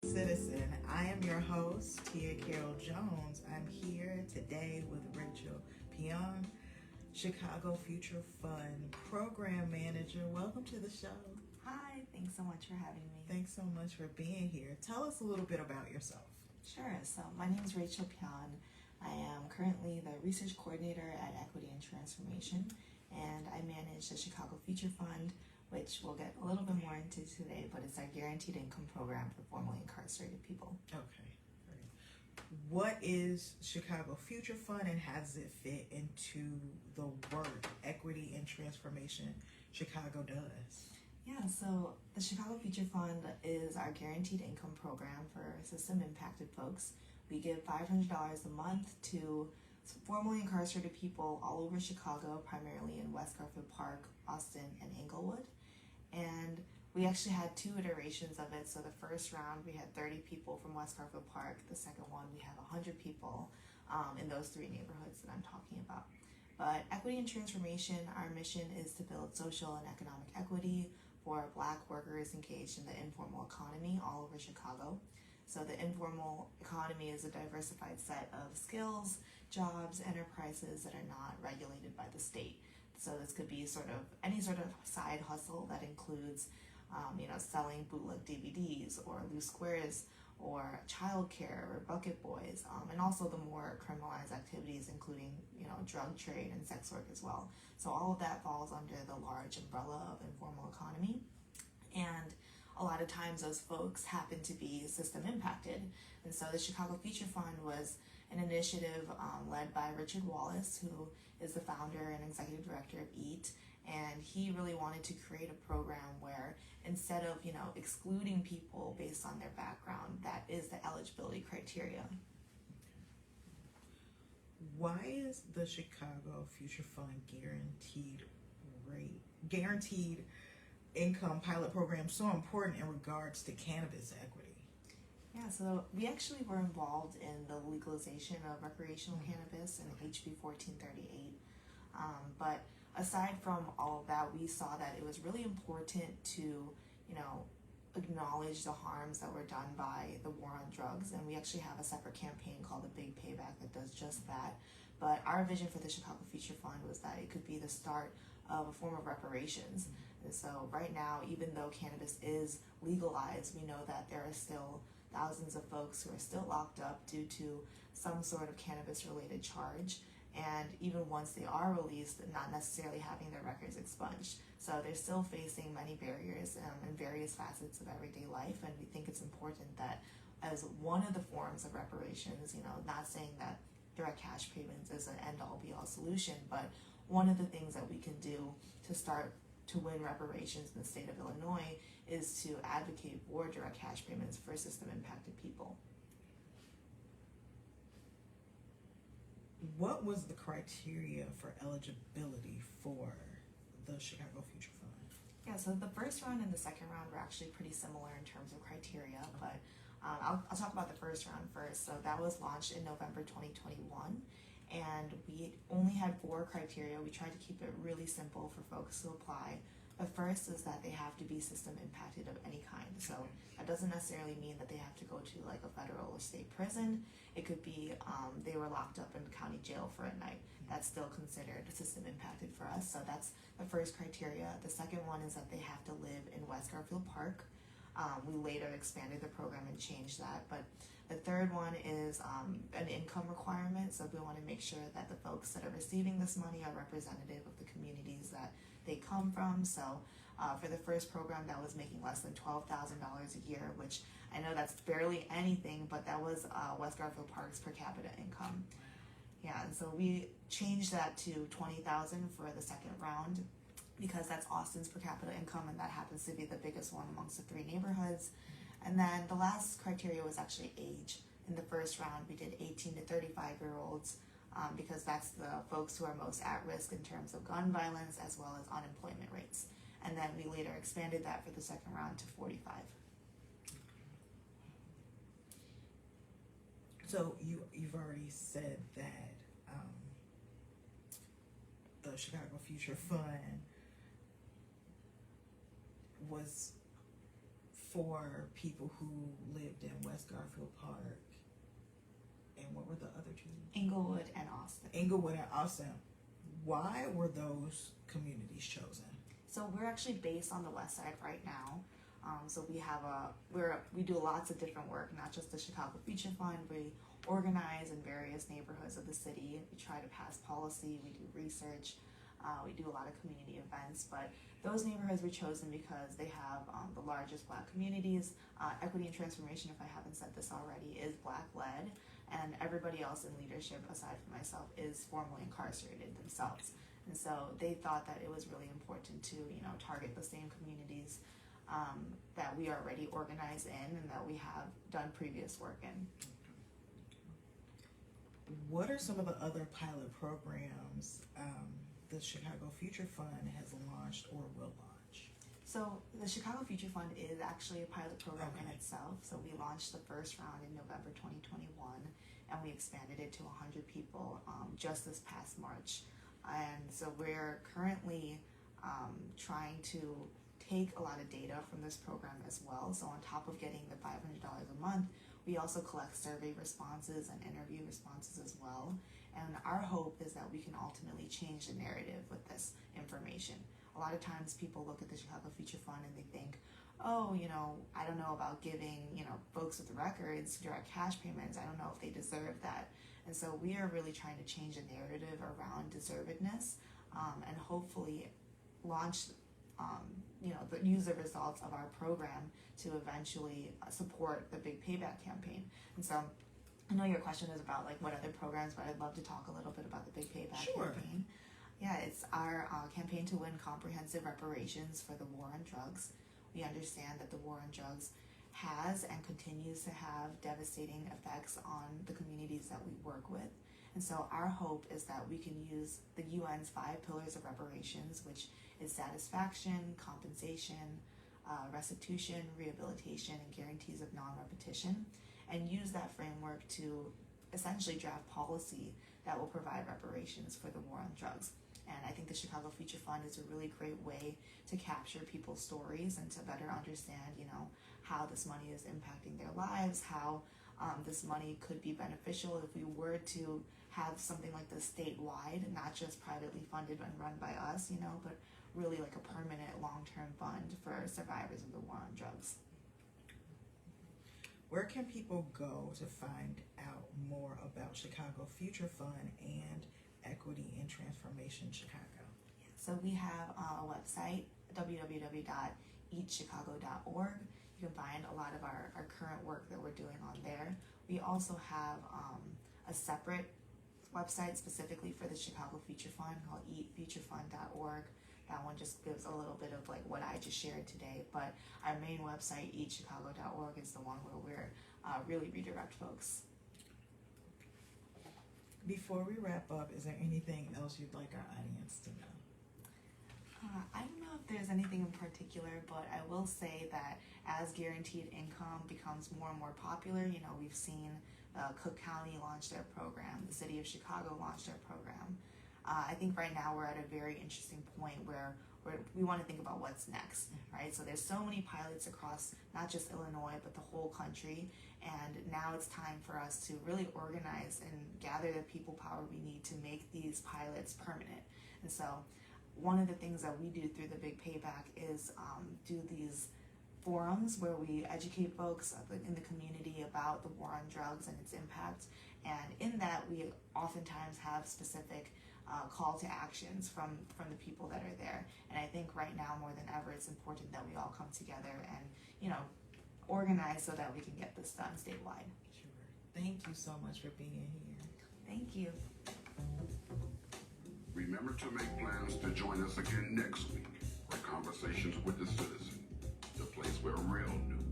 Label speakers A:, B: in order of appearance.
A: Citizen. I am your host, Tia Carol Jones. I'm here today with Rachel Pyon, Chicago Future Fund Program Manager. Welcome to the show.
B: Hi, thanks so much for having me.
A: Thanks so much for being here. Tell us a little bit about yourself.
B: Sure, so my name is Rachel Pyon. I am currently the Research Coordinator at Equity and Transformation, and I manage the Chicago Future Fund, which we'll get a little bit more into today, but it's our guaranteed income program for formerly incarcerated people.
A: Okay, great. What is Chicago Future Fund and how does it fit into the work Equity and Transformation Chicago does?
B: Yeah, so the Chicago Future Fund is our guaranteed income program for system impacted folks. We give $500 a month to formerly incarcerated people all over Chicago, primarily in West Garfield Park, Austin, and Englewood. And we actually had two iterations of it. So the first round, we had 30 people from West Garfield Park. The second one, we have 100 people in those three neighborhoods that I'm talking about. But Equity and Transformation, our mission is to build social and economic equity for Black workers engaged in the informal economy all over Chicago. So the informal economy is a diversified set of skills, jobs, enterprises that are not regulated by the state. So this could be sort of any sort of side hustle that includes, selling bootleg DVDs or loose squares or childcare or bucket boys, and also the more criminalized activities, including drug trade and sex work as well. So all of that falls under the large umbrella of informal economy, and a lot of times those folks happen to be system impacted. And so the Chicago Future Fund was an initiative led by Richard Wallace, who is the founder and executive director of E.A.T, and he really wanted to create a program where instead of excluding people based on their background, that is the eligibility criteria.
A: Why is the Chicago Future Fund guaranteed income pilot program so important in regards to cannabis equity?
B: Yeah, so we actually were involved in the legalization of recreational cannabis in HB 1438. But aside from all of that, we saw that it was really important to, acknowledge the harms that were done by the war on drugs. And we actually have a separate campaign called the Big Payback that does just that. But our vision for the Chicago Future Fund was that it could be the start of a form of reparations. And so right now, even though cannabis is legalized, we know that there are still thousands of folks who are still locked up due to some sort of cannabis-related charge. And even once they are released, not necessarily having their records expunged. So they're still facing many barriers in various facets of everyday life, and we think it's important that as one of the forms of reparations, not saying that direct cash payments is an end-all be-all solution, but one of the things that we can do to start to win reparations in the state of Illinois is to advocate for direct cash payments for system-impacted people.
A: What was the criteria for eligibility for the Chicago Future Fund?
B: Yeah, so the first round and the second round were actually pretty similar in terms of criteria, but I'll talk about the first round first. So that was launched in November 2021, and we only had 4 criteria. We tried to keep it really simple for folks to apply. The first is that they have to be system impacted of any kind. So that doesn't necessarily mean that they have to go to like a federal or state prison. It could be they were locked up in county jail for a night. That's still considered system impacted for us. So that's the first criteria. The second one is that they have to live in West Garfield Park. We later expanded the program and changed that. But the third one is an income requirement. So we want to make sure that the folks that are receiving this money are representative of the communities that they come from. So for the first program, that was making less than $12,000 a year, which I know that's barely anything, but that was West Garfield Park's per capita income. Yeah, and so we changed that to $20,000 for the second round because that's Austin's per capita income, and that happens to be the biggest one amongst the 3 neighborhoods. And then the last criteria was actually age. In the first round, we did 18 to 35-year-olds because that's the folks who are most at risk in terms of gun violence as well as unemployment rates. And then we later expanded that for the second round to 45.
A: So you've already said that the Chicago Future Fund was for people who lived in Central Park, and what were the other two?
B: Inglewood and Austin.
A: Inglewood and Austin. Why were those communities chosen?
B: So we're actually based on the west side right now. So we do lots of different work, not just the Chicago Future Fund. We organize in various neighborhoods of the city. We try to pass policy. We do research. We do a lot of community events. But those neighborhoods were chosen because they have the largest Black communities. Equity and Transformation, if I haven't said this already, is Black-led, and everybody else in leadership, aside from myself, is formally incarcerated themselves. And so they thought that it was really important to, target the same communities that we are already organized in and that we have done previous work in.
A: What are some of the other pilot programs the Chicago Future Fund has launched or will launch?
B: So the Chicago Future Fund is actually a pilot program in itself. So we launched the first round in November 2021, and we expanded it to 100 people just this past March. And so we're currently trying to take a lot of data from this program as well. So on top of getting the $500 a month, we also collect survey responses and interview responses as well. And our hope is that we can ultimately change the narrative with this information. A lot of times people look at the Chicago Future Fund and they think, oh, I don't know about giving, folks with records direct cash payments. I don't know if they deserve that. And so we are really trying to change the narrative around deservedness and hopefully launch, use the results of our program to eventually support the Big Payback campaign. And so I know your question is about what other programs, but I'd love to talk a little bit about the Big Payback campaign. Yeah, it's our campaign to win comprehensive reparations for the war on drugs. We understand that the war on drugs has and continues to have devastating effects on the communities that we work with. And so our hope is that we can use the UN's 5 pillars of reparations, which is satisfaction, compensation, restitution, rehabilitation, and guarantees of non-repetition, and use that framework to essentially draft policy that will provide reparations for the war on drugs. And I think the Chicago Future Fund is a really great way to capture people's stories and to better understand, how this money is impacting their lives, how this money could be beneficial if we were to have something like this statewide, not just privately funded and run by us, but really like a permanent long-term fund for survivors of the war on drugs.
A: Where can people go to find out more about Chicago Future Fund and Equity and Transformation Chicago?
B: So we have a website, www.eatchicago.org. You can find a lot of our current work that we're doing on there. We also have a separate website specifically for the Chicago Future Fund called eatfuturefund.org. That one just gives a little bit of what I just shared today, but our main website, eatchicago.org, is the one where we're really redirect folks.
A: Before we wrap up, is there anything else you'd like our audience to know?
B: I don't know if there's anything in particular, but I will say that as guaranteed income becomes more and more popular, we've seen Cook County launch their program, the city of Chicago launch their program. I think right now we're at a very interesting point where we want to think about what's next, right? So there's so many pilots across not just Illinois, but the whole country. And now it's time for us to really organize and gather the people power we need to make these pilots permanent. And so one of the things that we do through the Big Payback is do these forums where we educate folks in the community about the war on drugs and its impact. And in that, we oftentimes have specific call to actions from the people that are there. And I think right now more than ever, it's important that we all come together and, organize so that we can get this done statewide.
A: Sure. Thank you so much for being here.
B: Thank you.
C: Remember to make plans to join us again next week for Conversations with the Citizen, the place where real news